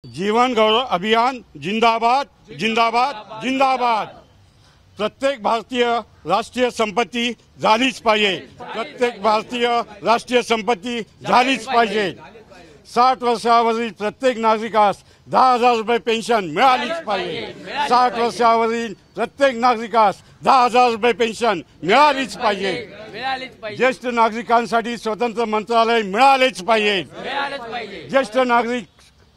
जीवन गौरव अभियान जिंदाबाद जिंदाबाद जिंदाबाद। प्रत्येक भारतीय राष्ट्रीय संपत्ती झालीच पाहिजे। प्रत्येक भारतीय राष्ट्रीय संपत्ती झालीच पाहिजे। 60 वर्षावरील प्रत्येक नागरिकास 10,000 रुपये पेन्शन मिळालीच पाहिजे। 60 वर्षावरील प्रत्येक नागरिकास 10,000 रुपये पेन्शन मिळालीच पाहिजे। ज्येष्ठ नागरिकांसाठी स्वतंत्र मंत्रालय मिळालेच पाहिजे। ज्येष्ठ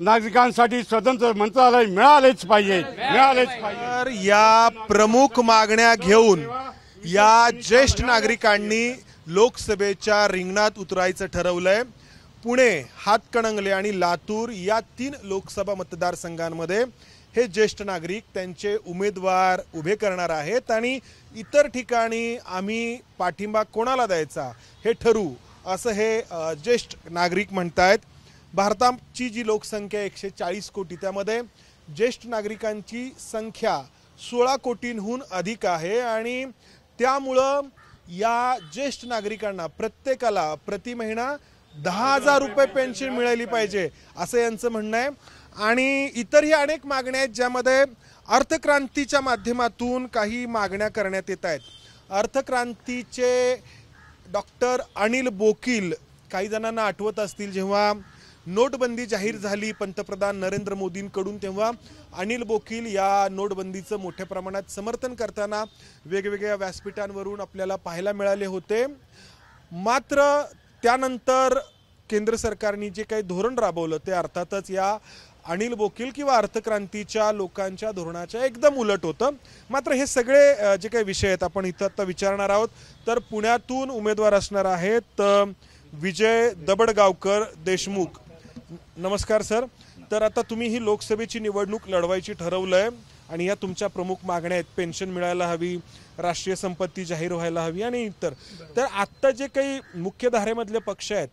नागरिकांसाठी स्वतंत्र मंत्रालय मिळालेच पाहिजे। तर या प्रमुख मागण्या घेऊन या ज्येष्ठ नागरिकांनी लोकसभेच्या रिंगणात उतरायचं ठरवलंय। पुणे, हातकणंगले आणि लातूर या 3 लोकसभा मतदारसंघांमध्ये हे ज्येष्ठ नागरिक त्यांचे उमेदवार उभे करणार आहेत आणि इतर ठिकाणी आम्ही पाठिंबा कोणाला द्यायचा हे ठरवू असं हे ज्येष्ठ नागरिक म्हणतायत। भारताची जी लोकसंख्या 140 कोटी, त्यामध्ये ज्येष्ठ नागरिकांची संख्या 16 कोटींहून अधिक आहे आणि त्यामुळं या ज्येष्ठ नागरिकांना प्रत्येकाला प्रति महिना 10,000 रुपये पेन्शन मिळाली पाहिजे असं यांचं म्हणणं आहे। आणि इतरही अनेक मागण्या आहेत ज्यामध्ये अर्थक्रांतीच्या माध्यमातून काही मागण्या करण्यात येत आहेत। अर्थक्रांतीचे डॉक्टर अनिल बोकील, काही जणांना आठवत असतील जेव्हा नोटबंदी जाहीर झाली पंतप्रधान नरेंद्र मोदींकडून, तेव्हा अनिल बोकील या नोटबंदीचं मोठ्या प्रमाणात समर्थन करताना वेगवेगळ्या व्यासपीठांवरून आपल्याला पाहायला मिळाले होते। मात्र त्यानंतर केंद्र सरकारने जे काही धोरण राबवलं ते अर्थातच या अनिल बोकील किंवा अर्थक्रांतीच्या लोकांच्या धोरणाच्या एकदम उलट होतं। मात्र हे सगळे जे काही विषय आहेत आपण इथं आता विचारणार आहोत। तर पुण्यातून उमेदवार असणार आहेत विजय दबडगावकर देशमुख। नमस्कार सर। तर आता तुम्ही ही लोकसभेची निवडणूक लढवायची ठरवलंय आणि या तुमच्या प्रमुख मागण्या आहेत, पेन्शन मिळायला हवी, राष्ट्रीय संपत्ती जाहीर व्हायला हवी आणि इतर। तर आता जे काही मुख्य धारेमधले पक्ष आहेत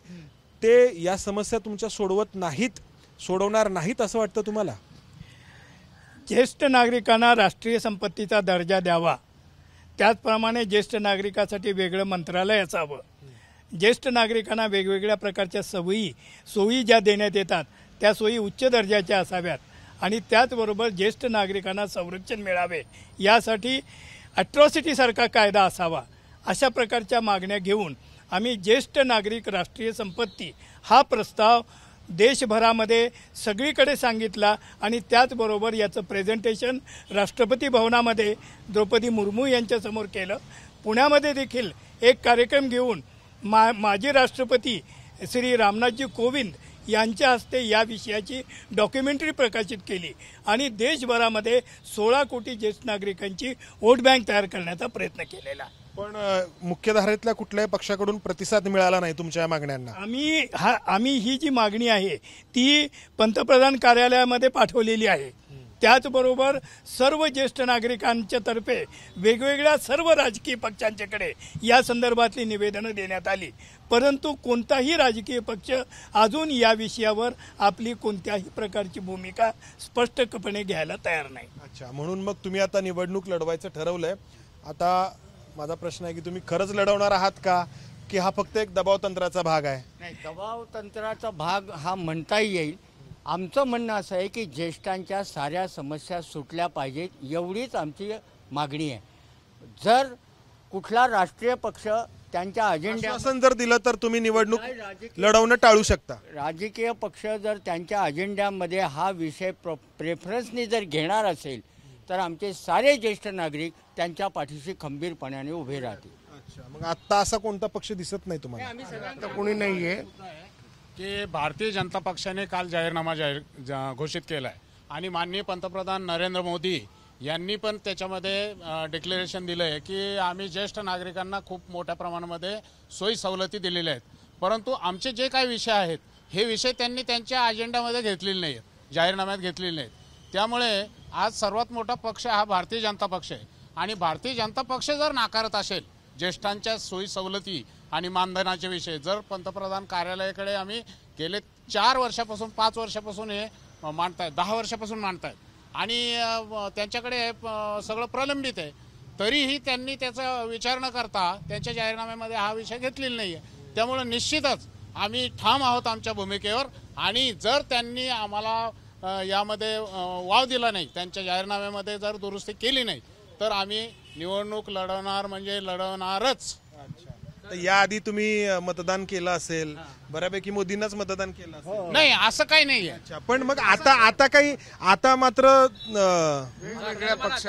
ते या समस्या तुमच्या सोडवणार नाहीत असं वाटतं तुम्हाला? ज्येष्ठ नागरिकांना राष्ट्रीय संपत्तीचा दर्जा द्यावा, त्याचप्रमाणे ज्येष्ठ नागरिकांसाठी वेगळं मंत्रालय असावं, ज्येष्ठ नागरिकांना वेगवेगळ्या प्रकारच्या सोयी ज्या देण्यात येतात त्या सोयी उच्च दर्जाच्या असाव्यात आणि त्याचबरोबर ज्येष्ठ नागरिकांना संरक्षण मिळावे यासाठी अॅट्रॉसिटीसारखा कायदा असावा, अशा प्रकारच्या मागण्या घेऊन आम्ही ज्येष्ठ नागरिक राष्ट्रीय संपत्ती हा प्रस्ताव देशभरामध्ये सगळीकडे सांगितला आणि त्याचबरोबर याचं प्रेझेंटेशन राष्ट्रपती भवनामध्ये द्रौपदी मुर्मू यांच्यासमोर केलं। पुण्यामध्ये देखील एक कार्यक्रम घेऊन माजी राष्ट्रपती श्री रामनाथजी कोविंद यांच्या हस्ते या विषयाची डॉक्युमेंटरी प्रकाशित केली आणि देशभरामध्ये 16 कोटी ज्येष्ठ नागरिकांची वोट बँक तयार करण्याचा प्रयत्न केलेला। पण मुख्यधारेतल्या कुठल्याही पक्षाकडून प्रतिसाद मिळाला नाही तुमच्या मागण्यांना? आम्ही ही जी मागणी आहे ती पंतप्रधान कार्यालयामध्ये पाठवलेली आहे। त्याचबरोबर सर्व ज्येष्ठ नागरिकांच्या तर्फे वेगवेगळ्या सर्व राजकीय पक्षांच्याकडे या संदर्भातली निवेदनं देण्यात आली, परंतु कोणताही राजकीय पक्ष अजून या विषयावर आपली कोणत्याही प्रकारची भूमिका स्पष्टपणे घ्यायला तयार नाही। अच्छा, म्हणून मग तुम्ही आता निवडणूक लढवायचं ठरवलंय। आता माझा प्रश्न आहे की तुम्ही खरंच लढवणार आहात का, की हा फक्त एक दबाव तंत्राचा भाग आहे? नाही, दबाव तंत्राचा भाग हा म्हणता येईल। आमचं म्हणणं असं आहे की ज्येष्ठांच्या साऱ्या समस्या सुटल्या पाहिजेत, एवढीच आमची मागणी आहे। जर कुठला राष्ट्रीय पक्ष त्यांच्या अजेंड्यात जर दिलं तर तुम्ही निवडणूक लढवणं टाळू शकता? राजकीय पक्ष जर त्यांच्या अजेंड्यामध्ये हा विषय प्रेफरन्सनी जर घेणार असेल तर आमचे सारे ज्येष्ठ नागरिक त्यांच्या पाठीशी खंबीरपणाने उभे राहतील। अच्छा, मग आता असा कोणता पक्ष दिसत नाही तुम्हाला? कोणी नाहीये की भारतीय जनता पक्षाने काल जाहीरनामा घोषित केला आहे आणि माननीय पंतप्रधान नरेंद्र मोदी यांनी पण त्याच्यामध्ये डिक्लेरेशन दिलं आहे की आम्ही ज्येष्ठ नागरिकांना खूप मोठ्या प्रमाणामध्ये सोयी सवलती दिलेल्या आहेत, परंतु आमचे जे काही विषय आहेत हे विषय त्यांनी त्यांच्या अजेंडामध्ये घेतलेले नाही आहेत, जाहीरनाम्यात घेतलेले नाहीत। त्यामुळे आज सर्वात मोठा पक्ष हा भारतीय जनता पक्ष आहे आणि भारतीय जनता पक्ष जर नाकारत असेल ज्येष्ठांच्या सोयी सवलती आणि मानधनाचे विषय, जर पंतप्रधान कार्यालयाकडे आम्ही गेले 4 वर्षापासून 5 वर्षापासून हे मांडतायत, 10 वर्षापासून मांडतायत आणि त्यांच्याकडे सगळं प्रलंबित आहे, तरीही त्यांनी त्याचा विचार न करता त्यांच्या जाहीरनाम्यामध्ये हा विषय घेतलेला नाही आहे। त्यामुळे निश्चितच आम्ही ठाम आहोत आमच्या भूमिकेवर आणि जर त्यांनी आम्हाला यामध्ये वाव दिला नाही, त्यांच्या जाहीरनाम्यामध्ये जर दुरुस्ती केली नाही तर आम्ही निवडणूक लढवणार म्हणजे लढवणारच. तर याआधी तुम्ही मतदान केलं असेल, बऱ्यापैकी मोदींनाच मतदान केलं असेल. नाही असं काही नाहीये. अच्छा, पण मग आता मात्र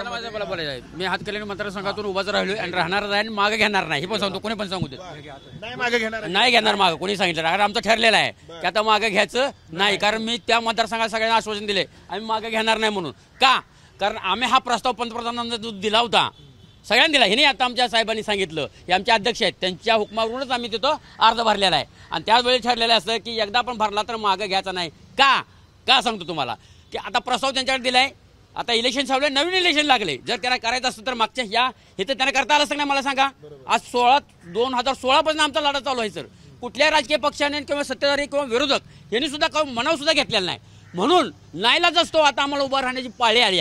मला बोलायचं आहे, मी हातकर्णी मतदारसंघातून उभाच राहिलो आणि राहणार आहे आणि मागे घेणार नाही. हे पण सांगतो, कोणी पण सांगू दे, नाही मागे घेणार. नाही घेणार मागं. कोणी सांगितलं कारण आमचं ठरलेलं आहे की आता मागे घ्यायचं नाही, कारण मी त्या मतदारसंघात सगळ्यांना आश्वासन दिले आम्ही मागे घेणार नाही म्हणून. का? कारण आम्ही हा प्रस्ताव पंतप्रधानांना जो दिला होता सगळ्यांनी दिला. हे नाही आता आमच्या साहेबांनी सांगितलं, हे आमचे अध्यक्ष आहेत, त्यांच्या हुकमावरूनच आम्ही तिथं अर्ज भरलेला आहे. आणि त्याचवेळी ठरलेलं असतं की एकदा आपण भरला तर मागं घ्यायचा नाही. का सांगतो तुम्हाला की आता प्रस्ताव त्यांच्याकडे दिलाय, आता इलेक्शन चालू आहे, नवीन इलेक्शन लागले. जर त्यांना करायचं असतं तर मागच्या हे तर त्यांना करता आलं असतं नाही. मला सांगा, आज 2016 पासून आमचा लढा चालू आहे सर. कुठल्याही राजकीय पक्षाने किंवा सत्ताधारी किंवा विरोधक यांनी सुद्धा मनावर सुद्धा घेतलेला नाही. म्हणून नाईलाज असतो आता आम्हाला उभा राहण्याची पाळी आली.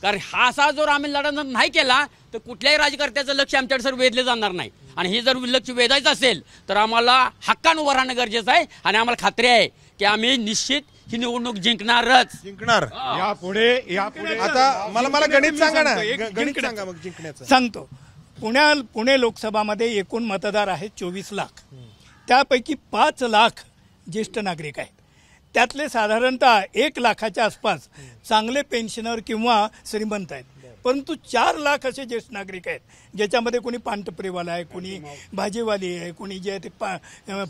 कारण हा असा जर आम्ही लढा नाही केला तर कुठल्याही राजकर्त्याचं लक्ष आमच्याकडे सर वेधले जाणार नाही. आणि हे जर लक्ष वेधायचं असेल तर आम्हाला हक्कानं उभं राहणं गरजेचं आहे. आणि आम्हाला खात्री आहे की आम्ही निश्चित ही निवडणूक जिंकणार. यापुढे आता मला गणित सांगा ना, एक गणित जिंकण्याचं. सांगा मग जिंकण्याचं. सांगतो. पुणे लोकसभामध्ये एकूण मतदार आहेत 24 लाख. त्यापैकी 5 लाख ज्येष्ठ नागरिक आहेत. त्यातले साधारणतः 1 लाखाच्या आसपास चांगले पेन्शनर किंवा श्रीमंत आहेत. परंतु 4 लाख असे ज्येष्ठ नागरिक आहेत ज्याच्यामध्ये कोणी पानटपरीवाला आहे, कोणी भाजीवाली आहे, कोणी जे ते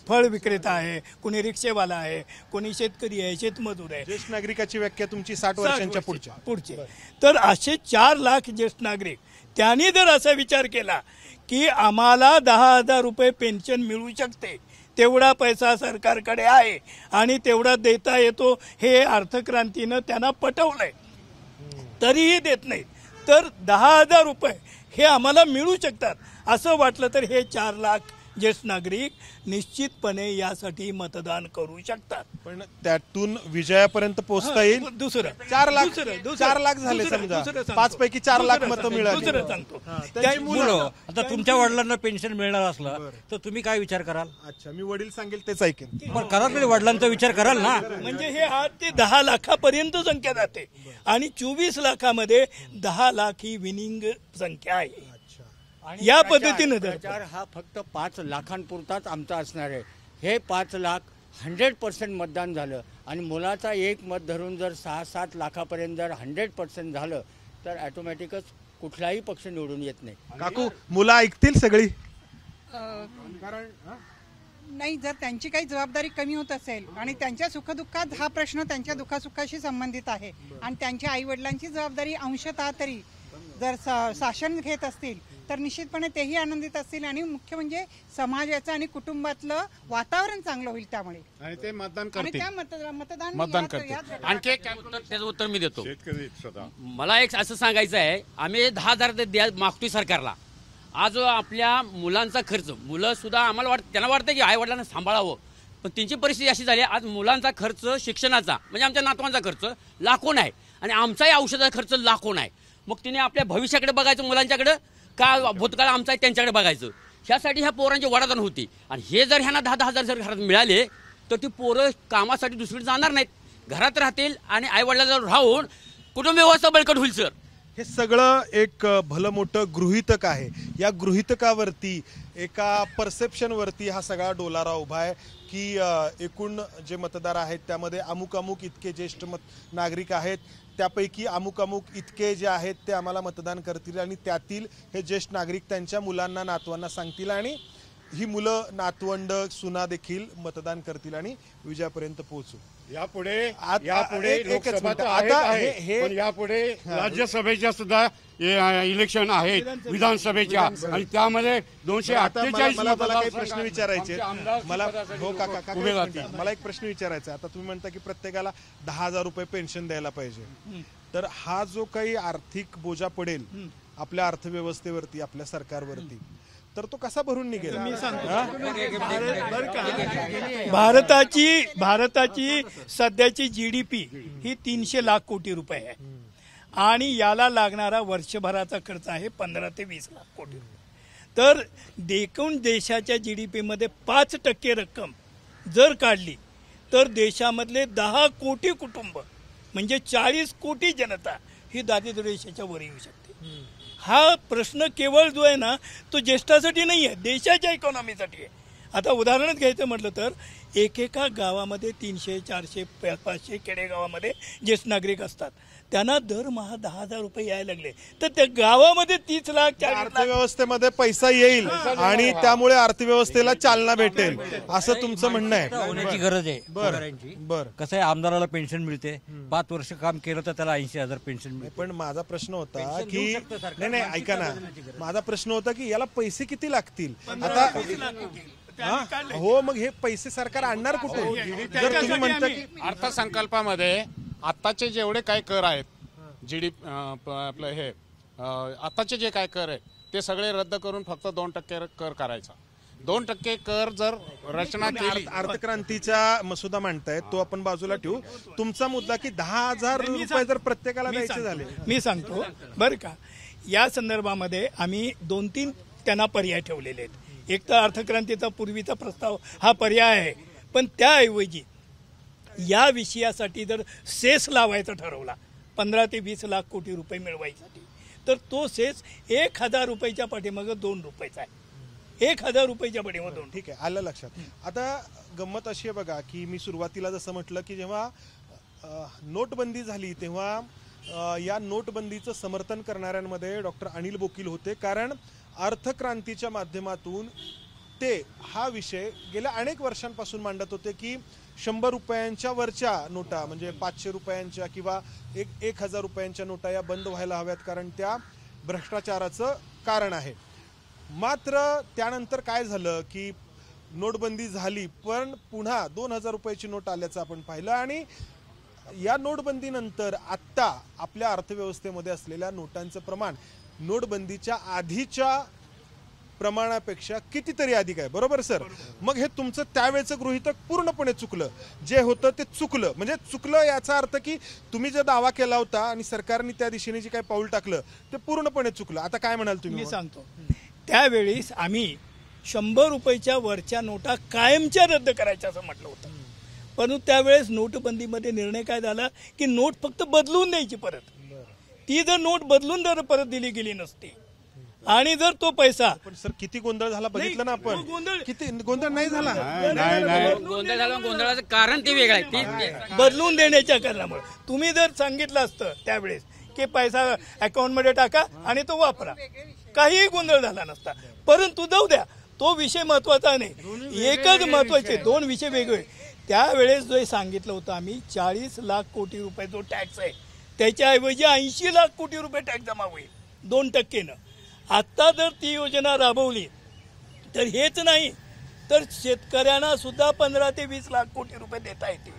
फळ विक्रेता आहे, कोणी रिक्षेवाला आहे, कोणी शेतकरी आहे, शेतमजूर आहे. ज्येष्ठ नागरिकाची व्याख्या तुमची 60 वर्षांच्या पुढचे. तर असे 4 लाख ज्येष्ठ नागरिक त्यांनी जर असा विचार केला की आम्हाला 10,000 रुपये पेन्शन मिळू शकते, तेवढा पैसा सरकारकडे आहे आणि तेवढा देता येतो, हे अर्थक्रांतीनं त्यांना पटवलंय, तरीही देत नाहीत. तर 10,000 रुपये हे आम्हाला मिळू शकतात असं वाटलं तर हे 4 लाख ज्येष्ठ नागरिक निश्चितपणे यासाठी मतदान करू शकतात. पण त्यातून विजयापर्यंत पोहोचता येईल. दुसरं 4 लाख झाले समजा, 5 पैकी 4 लाख मतं मिळाली. दुसरं सांगतो. त्यांची मुलं. आता तुमच्या वडिलांना पेन्शन मिळणार असलं तर तुम्ही काय विचार कराल? अच्छा, मी वडील सांगेल तेच ऐकेन. पण कराल तरी वडिलांचा विचार कराल ना. म्हणजे हे 8 ते 10 लाखापर्यंत संख्या जाते आणि 24 लाखामध्ये 10 लाख ही विनिंग संख्या आहे. या पद्धतीने प्रचार हा फक्त 5 लाखांपुरताच आमचा असणार आहे. हे 5 लाख 100% मतदान झालं आणि मुलाचा एक मत धरून जर 6-7 लाखापर्यंत जर 100% झालं तर ऑटोमॅटिकच कुठलाही पक्ष निवडून येत नाही. काकू, मुलं ऐकतील सगळी? नाही, जर त्यांची काही जबाबदारी कमी होत असेल आणि त्यांच्या सुखदुःखात हा प्रश्न त्यांच्या दुःखासुखाशी संबंधित आहे आणि त्यांच्या आई वडिलांची जबाबदारी अंशतः तरी जर शासन घेत असतील तर निश्चितपणे तेही आनंदित असतील आणि मुख्य म्हणजे समाजाचं आणि कुटुंबातलं वातावरण चांगलं होईल त्यामुळे. आणि ते मतदान आणि करतील. त्या मतदान करतील. आणखी एक त्याचं उत्तर मी देतो. मला एक असं सांगायचं आहे, आम्ही 10,000 मागतोय सरकारला. आज आपल्या मुलांचा खर्च, मुलं सुद्धा आम्हाला त्यांना वाटतं की आई वडिलांना सांभाळावं, पण त्यांची परिस्थिती अशी झाली आज मुलांचा खर्च शिक्षणाचा म्हणजे आमच्या नातवांचा खर्च लाखोन आहे आणि आमचाही औषधाचा खर्च लाखोन आहे. मग तिने आपल्या भविष्याकडे बघायचं, मुलांच्याकडे का भूतकाळ आमचा आहे त्यांच्याकडे बघायचं. ह्यासाठी ह्या पोरांची वडादान होती. आणि हे जर ह्यांना 10,000 जर घरात मिळाले तर ती पोरं कामासाठी दुसरीकडे जाणार नाहीत, घरात राहतील आणि आईवडिलांजवळ राहून कुटुंब व्यवस्था बळकट होईल. सर, हे सगळं एक भलं मोठं गृहीतक आहे. या गृहीतकावरती एका परसेप्शनवरती हा सगळा डोलारा उभा आहे की एकूण जे मतदार आहेत त्यामध्ये अमुक इतके ज्येष्ठ नागरिक आहेत, त्यापैकी अमुक इतके जे आहेत ते आम्हाला मतदान करतील आणि त्यातील हे ज्येष्ठ नागरिक त्यांच्या मुलांना नातवांना सांगतील आणि ही मुलं नातवंड सुना देखील मतदान करतील आणि विजयापर्यंत पोहोचू. यापुढे एकच लोकसभा मिनिट. तर आता आहे, हे पण यापुढे राज्यसभेच्या सुद्धा इलेक्शन आहेत, विधानसभेच्या, आणि त्यामध्ये 248 मला काही प्रश्न विचारायचे मला. हो काका, उभे राहतील. मला एक प्रश्न विचारायचा. आता तुम्ही म्हणता की प्रत्येकाला 10,000 रुपये पेन्शन द्यायला पाहिजे, तर हा जो काही आर्थिक बोजा पडेल आपल्या अर्थव्यवस्थेवरती, आपल्या सरकारवरती, तर तो कसा भरून निघेल? मी सांगतो. भारताची सध्याची GDP ही 300 लाख कोटी रुपये आहे आणि याला लागणारा वर्षभराचा खर्च आहे 15 ते 20 लाख कोटी रुपये. तर एकूण देशाच्या GDP मध्ये 5% रक्कम जर काढली तर देशामधले 10 कोटी कुटुंब म्हणजे 40 कोटी जनता ही दारिद्र्य रेषेच्या वर येऊ शकते. हा प्रश्न केवळ जो आहे ना तो ज्येष्ठासाठी नाही आहे, देशाच्या इकॉनॉमीसाठी आहे. आता उदाहरणच घ्यायचं म्हटलं तर एकेका गावामध्ये 300, 400, 500 खेडेगावामध्ये ज्येष्ठ नागरिक असतात. त्यांना दरमहा 10,000 रुपये यायला लागले तर त्या गावामध्ये 30 लाख 40 लाख अर्थव्यवस्थेमध्ये पैसा येईल आणि त्यामुळे अर्थव्यवस्थेला चालना भेटेल असं तुमचं म्हणणं आहे. होण्याची गरज आहे बरं पगारांची. बरं. कसं आहे, आमदाराला पेन्शन मिळते, 5 वर्ष काम केलं तर त्याला 80,000 पेन्शन मिळते. पण माझा प्रश्न होता पेन्शन की देऊ शकतं सरकार, नाही ऐका ना, माझा प्रश्न होता की याला पैसे किती लागतील आता. हो, मग हे पैसे सरकार आणणार कुठे? जर तुम्ही म्हणता की अर्थसंकल्पामध्ये आत्ताचे जेवढे काही कर आहेत, आपलं हे आत्ताचे जे काय कर आहेत ते सगळे रद्द करून फक्त 2% कर करायचा. 2% कर जर रचना केली. अर्थक्रांतीचा मसुदा मांडतायत तो आपण बाजूला ठेवू. तुमचा मुद्दा की 10,000 रुपये जर प्रत्येकाला द्यायचे झाले. मी सांगतो बरं का, या संदर्भामध्ये आम्ही 2-3 त्यांना पर्याय ठेवलेले आहेत. एक तर अर्थक्रांतीचा पूर्वीचा प्रस्ताव हा पर्याय आहे, पण त्याऐवजी या विषयासाठी जर सेस लावायचा ठरवला 15 ते 20 लाख कोटी रुपये मिळवायसाठी, तर तो सेस 1,000 रुपयाच्या पाठीमागं 2 रुपयाचा आहे. 1,000 रुपयाच्या पाठीमागं 2. ठीक आहे, आलं लक्षात. आता गंमत अशी आहे बघा की मी सुरुवातीला जसं म्हटलं की जेव्हा नोटबंदी झाली तेव्हा या नोटबंदीचं समर्थन करणाऱ्यांमध्ये डॉक्टर अनिल बोकील होते. कारण अर्थक्रांतीच्या माध्यमातून ते हा विषय गेल्या अनेक वर्षांपासून मांडत होते की 100 रुपयांच्या वरच्या नोटा म्हणजे 500 रुपयांच्या किंवा 1,000 रुपयांच्या नोटा या बंद व्हायला हव्यात, कारण त्या भ्रष्टाचाराचं कारण आहे. मात्र त्यानंतर काय झालं की नोटबंदी झाली, पण पुन्हा 2,000 रुपयाची नोट आल्याचं आपण पाहिलं. आणि या नोटबंदीनंतर आत्ता आपल्या अर्थव्यवस्थेमध्ये असलेल्या नोटांचं प्रमाण नोटबंदीच्या आधीच्या प्रमाणापेक्षा कितीतरी अधिक आहे. बरोबर सर? मग हे तुमचं त्यावेळेचं गृहीतक पूर्णपणे चुकलं. जे होतं ते चुकलं. म्हणजे चुकलं याचा अर्थ की तुम्ही जो दावा केला होता आणि सरकारने त्या दिशेने जे काही पाऊल टाकलं ते पूर्णपणे चुकलं. आता काय म्हणाल तुम्ही? मी सांगतो, त्यावेळेस आम्ही 100 रुपयाच्या वरच्या नोटा कायमच्या रद्द करायच्या असं म्हटलं होतं. परंतु त्यावेळेस नोटबंदीमध्ये निर्णय काय झाला की नोट फक्त बदलून द्यायची परत. ती जर नोट बदलून जर परत दिली गेली नसती आणि जर तो पैसा. पण सर किती गोंधळ झाला बघितलं ना आपण. गोंधळ किती गोंधळ नाही झाला. गोंधळ झाला, गोंधळाचं कारण ते वेगळं आहे. बदलून देण्याच्या कारणामुळे तुम्ही जर सांगितलं असतं त्यावेळेस की पैसा अकाउंटमध्ये टाका आणि तो वापरा, काहीही गोंधळ झाला नसता. परंतु जाऊ द्या, तो विषय महत्वाचा नाही. एकच महत्वाचे 2 विषय वेगळे. त्यावेळेस जो सांगितलं होतं आम्ही 40 लाख कोटी रुपये जो टॅक्स आहे त्याच्याऐवजी 80 लाख कोटी रुपये टॅक्स जमा होईल 2%. आत्ता जर ती योजना राबवली तर हेच नाही तर शेतकऱ्यांना सुद्धा 15 ते 20 लाख कोटी रुपये देता येतील,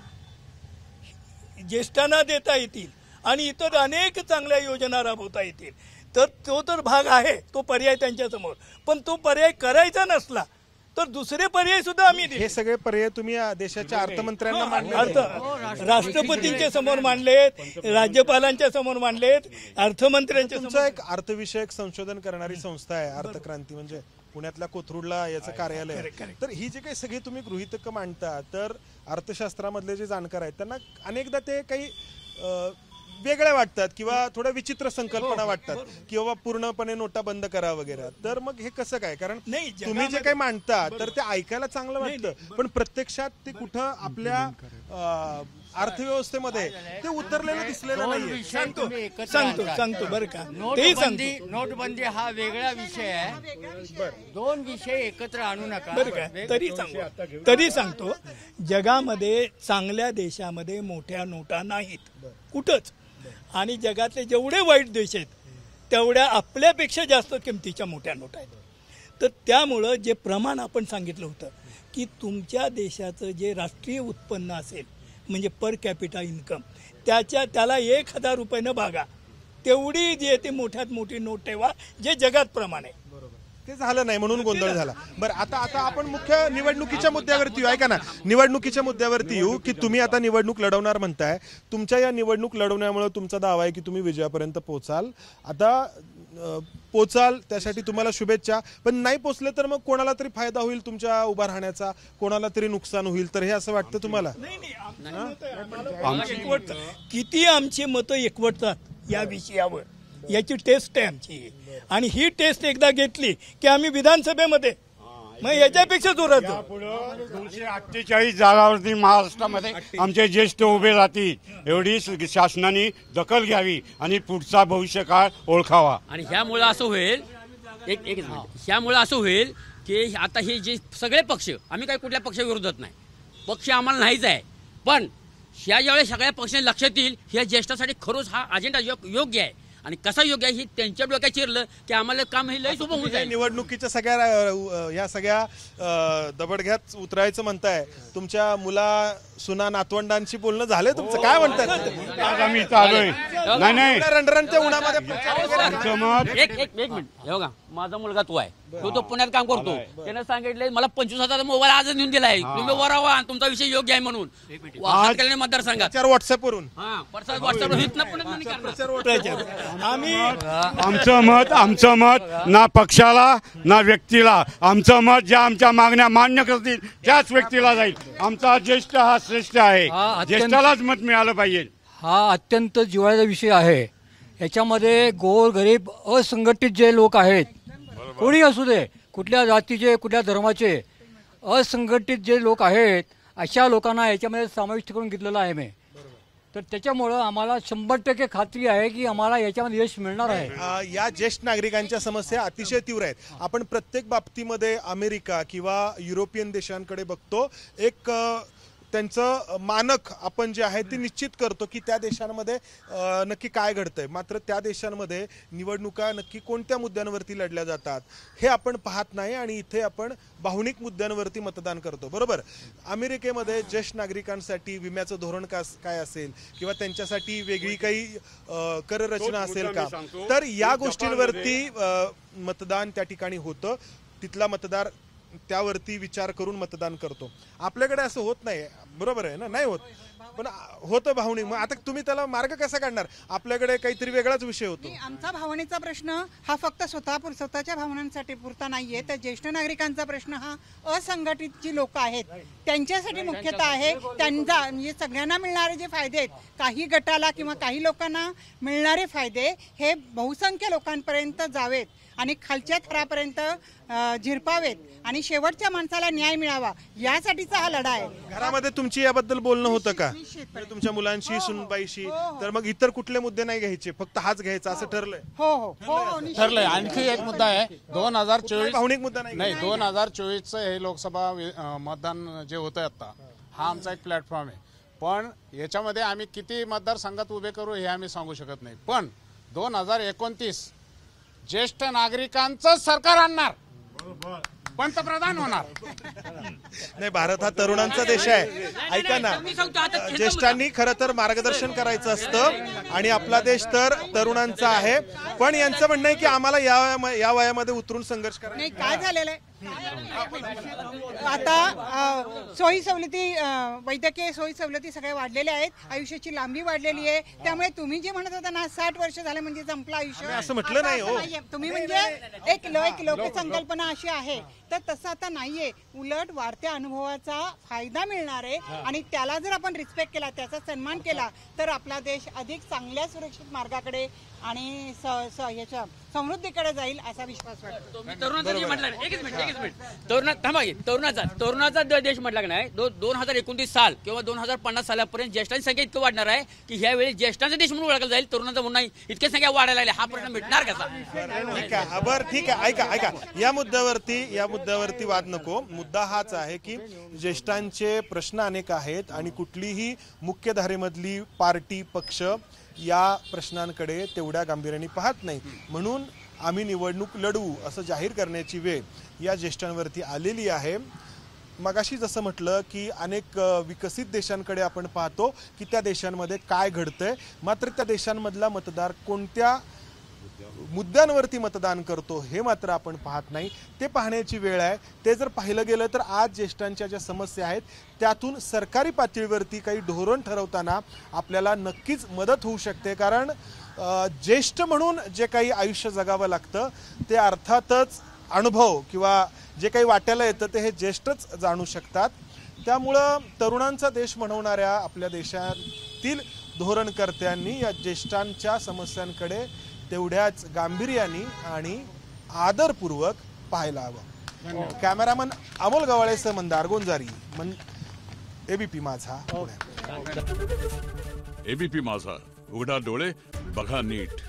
ज्येष्ठांना देता येतील आणि इतर अनेक चांगल्या योजना राबवता येतील. तर तो तर भाग आहे, तो पर्याय त्यांच्यासमोर. पण तो पर्याय करायचा नसला तर दुसरे पर्याय सुद्धा आम्ही हे सगळे पर्याय तुम्ही देशाच्या अर्थमंत्र्यांना मांडले, राष्ट्रपतींच्या समोर मांडलेत, राज्यपालांच्या समोर मांडलेत, अर्थमंत्र्यांच्या समोर. तुमचं एक अर्थविषयक संशोधन करणारी संस्था आहे अर्थक्रांती, म्हणजे पुण्यातल्या कोथरूडला याचं कार्यालय आहे. तर ही जे काही सगळी तुम्ही गृहीतकं मांडता तर अर्थशास्त्रामधले जे जाणकार आहेत त्यांना अनेकदा ते काही वेगळ्या वाटतात किंवा थोड्या विचित्र संकल्पना वाटतात की बाबा पूर्णपणे नोटा बंद करा वगैरे. तर मग हे कसं काय? कारण तुम्ही जे काही मांडता तर ते ऐकायला चांगलं वाटतं, पण प्रत्यक्षात ते कुठं आपल्या अर्थव्यवस्थेमध्ये ते उतरलेलं दिसलेलं नाही. सांगतो बरं का. नोटबंदी हा वेगळा विषय आहे. 2 विषय एकत्र आणू नका बरं का. तरी सांगतो जगामध्ये चांगल्या देशामध्ये मोठ्या नोटा नाहीत कुठंच. आणि जगातले जेवढे वाईट देश आहेत तेवढ्या आपल्यापेक्षा जास्त किमतीच्या मोठ्या नोटा आहेत. तर त्यामुळं जे प्रमाण आपण सांगितलं होतं की तुमच्या देशाचं जे राष्ट्रीय उत्पन्न असेल म्हणजे पर कॅपिटा इन्कम त्याला 1,000 रुपयानं भागा, तेवढी जी आहे ती मोठ्यात मोठी नोट ठेवा जे जगात प्रमाण आहे. ते झालं नाही म्हणून गोंधळ झाला. बरं, आता आपण मुख्य निवडणुकीच्या मुद्द्यावरती येऊ. ऐका ना, निवडणुकीच्या मुद्द्यावरती येऊ की तुम्ही आता निवडणूक लढवणार म्हणताय. तुमच्या या निवडणूक लढवण्यामुळे तुमचा दावा आहे की तुम्ही विजयापर्यंत पोहोचाल. आता पोचाल त्यासाठी तुम्हाला शुभेच्छा. पण नाही पोचले तर मग कोणाला तरी फायदा होईल तुमच्या उभा राहण्याचा, कोणाला तरी नुकसान होईल, तर हे असं वाटतं तुम्हाला? किती आमची मतं एकवटतात या विषयावर याची टेस्ट आहे आमची. आणि ही टेस्ट एकदा घेतली की आम्ही विधानसभेमध्ये मग याच्यापेक्षा जोरात जाऊ. 248 जागावरती महाराष्ट्रामध्ये आमचे ज्येष्ठ उभे राहतील एवढी शासनाने दखल घ्यावी आणि पुढचा भविष्यकाळ ओळखावा. आणि ह्यामुळं असं होईल ह्यामुळं असं होईल की आता हे जे सगळे पक्ष, आम्ही काही कुठल्या पक्षाविरोधात नाही, पक्ष आम्हाला नाहीच आहे, पण ह्या ज्यावेळेस सगळ्या पक्षांनी लक्षात येईल ह्या ज्येष्ठासाठी खरोच हा अजेंडा योग्य आहे. आणि कसा योग्य आहे हे त्यांच्या डोक्यात चिरलं की आम्हाला काम हे लय सोपं होऊन जाईल. निवडणुकीच्या या सगळ्या दबडघ्यात उतरायचं म्हणताय. तुमच्या मुला सुना नातवंडांशी बोलणं झालंय तुमचं? काय म्हणतात? आज आम्ही इथं आलोय. नाही रणरणच्या उन्हामध्ये आमचं मत एक मिनिट हे बघा, माझा मुलगा तू आहे, तो पुण्यात काम करतो. त्यानं सांगितलंय मला 25,000 मोबाईल आजच नेऊन दिलाय, तुम्ही वरावा तुमचा विषय योग्य आहे म्हणून. मतदारसंघात व्हॉट्सअपवरून आमचं मत ना पक्षाला ना व्यक्तीला, आमचं मत ज्या आमच्या मागण्या मान्य करतील त्याच व्यक्तीला जाईल. आमचा ज्येष्ठ हा श्रेष्ठ आहे, ज्येष्ठालाच मत मिळालं पाहिजे. हा अत्यंत जिव्हाळ्याचा विषय आहे. याच्यामध्ये गोर गरीब असंघटित जे लोक आहेत, कोणी असू दे, कुठल्या जातीचे कुठल्या धर्माचे, असंघटित जे लोक आहेत अशा लोकांना याच्यामध्ये समाविष्ट करून घेतलेलं आहे मी. तर त्याच्यामुळं आम्हाला 100% खात्री आहे की आम्हाला याच्यामध्ये यश मिळणार आहे. या ज्येष्ठ नागरिकांच्या समस्या अतिशय तीव्र आहेत. आपण प्रत्येक बाबतीमध्ये अमेरिका किंवा युरोपियन देशांकडे बघतो. एक त्यांचं मानक आपण जे आहे ते निश्चित करतो की त्या देशांमध्ये नक्की काय घडतंय. मात्र त्या देशांमध्ये निवडणुका नक्की कोणत्या मुद्द्यांवरती लढल्या जातात हे आपण पाहत नाही आणि इथे आपण भावनिक मुद्द्यांवरती मतदान करतो. बरोबर, अमेरिकेमध्ये ज्येष्ठ नागरिकांसाठी विम्याचं धोरण काय असेल किंवा त्यांच्यासाठी वेगळी काही कर रचना असेल का, तर या गोष्टींवरती मतदान त्या ठिकाणी होतं. तिथला मतदार त्यावरती विचार करून मतदान करतो. आपल्याकडे असं होत नाही. बरोबर आहे ना? नाही होत, पण होतं भावनिक. मग आता तुम्ही त्याला मार्ग कसा काढणार? आपल्याकडे काहीतरी वेगळाच विषय होतो. आमचा भावनेचा प्रश्न हा फक्त स्वतःच्या भावनांसाठी पुरता नाहीये, तर ज्येष्ठ नागरिकांचा प्रश्न हा असंघटित जी लोक आहेत त्यांच्यासाठी मुख्यतः आहे. त्यांचा म्हणजे सगळ्यांना मिळणारे जे फायदे आहेत, काही गटाला किंवा काही लोकांना मिळणारे फायदे हे बहुसंख्य लोकांपर्यंत जावेत आणि खालच्या थरापर्यंत झिरपावेत आणि शेवटच्या माणसाला न्याय मिळावा, यासाठीचा हा लढा आहे. घरामध्ये तुमची याबद्दल बोलणं होतं का तुमच्या मुलांशी, सुनबाईशी? तर मग इतर कुठले मुद्दे नाही घ्यायचे, फक्त हाच घ्यायचा असं ठरलंय? हो ठरलंय. आणखी एक मुद्दा आहे 2024 भावनिक मुद्दा नाही. 2024चं हे लोकसभा मतदान जे होतंय आता, हा आमचा एक प्लॅटफॉर्म आहे. पण याच्यामध्ये आम्ही किती मतदारसंघात उभे करू हे आम्ही सांगू शकत नाही. पण 2029 ज्येष्ठ नागरिकांचं सरकार आणणार, पंतप्रधान होणार. नाही, भारत हा तरुणांचा देश आहे. ऐका ना, ज्येष्ठांनी खरं तर मार्गदर्शन करायचं असतं आणि आपला देश तर तरुणांचा आहे. पण यांचं म्हणणं आहे की आम्हाला या वयामध्ये उतरून संघर्ष करायचा नाही. काय झालेलं आहे आता, सोयी सवलती, वैद्यकीय सोयी सवलती सगळ्या वाढलेल्या आहेत, आयुष्याची लांबी वाढलेली आहे. त्यामुळे तुम्ही जे म्हणत होता ना 60 वर्ष झाले म्हणजे संपलं आयुष्य, असं म्हटलं नाही हो. तुम्ही म्हणजे एक लोकसंकल्पना अशी आहे, तर तसं आता नाहीये. उलट वाढत्या अनुभवाचा फायदा मिळणार आहे आणि त्याला जर आपण रिस्पेक्ट केला, त्याचा सन्मान केला, तर आपला देश अधिक चांगल्या सुरक्षित मार्गाकडे आणि याच्या समृद्धीकडे जाईल असा विश्वास वाटतो. तरुणाचा देश म्हटला की नाही, 2029 साल किंवा 2050 सालापर्यंत ज्येष्ठांची संख्या इतकं वाढणार आहे की ह्यावेळी ज्येष्ठांचा देश म्हणून ओळखला जाईल, तरुणाचा म्हणून नाही. इतकी संख्या वाढायला लागली, हा प्रश्न मिटणार कसा? ठीक आहे, बरं ठीक आहे. ऐका, या मुद्द्यावरती वाद नको. मुद्दा हाच आहे की ज्येष्ठांचे प्रश्न अनेक आहेत आणि कुठलीही मुख्य धारेमधली पार्टी, पक्ष या प्रश्नांकडे तेवढ्या गांभीर्याने पाहत नाही. म्हणून आम्ही निवडणूक लढवू असं जाहीर करण्याची वेळ या ज्येष्ठांवरती आलेली आहे. मगाशी जसं म्हटलं की अनेक विकसित देशांकडे आपण पाहतो की त्या देशांमध्ये काय घडतंय, मात्र त्या देशांमधला मतदार कोणत्या मुद्द्यांवरती मतदान करतो हे मात्र आपण पाहत नाही. ते पाहण्याची वेळ आहे. ते जर पाहिलं गेलं तर आज ज्येष्ठांच्या ज्या समस्या आहेत त्यातून सरकारी पातळीवरती काही धोरण ठरवताना आपल्याला नक्कीच मदत होऊ शकते. कारण ज्येष्ठ म्हणून जे काही आयुष्य जगावं लागतं ते अर्थातच अनुभव किंवा जे काही वाट्याला येतं ते हे ज्येष्ठच जाणू शकतात. त्यामुळं तरुणांचा देश म्हणवणाऱ्या आपल्या देशातील धोरणकर्त्यांनी या ज्येष्ठांच्या समस्यांकडे तेवढ्याच गांभीर्याने आणि आदरपूर्वक पाहायला हवं. कॅमेरामन अमोल गवाळेसह मंदार गोंजारी, एबीपी माझा, पुणे. एबीपी माझा, उघडा डोळे बघा नीट.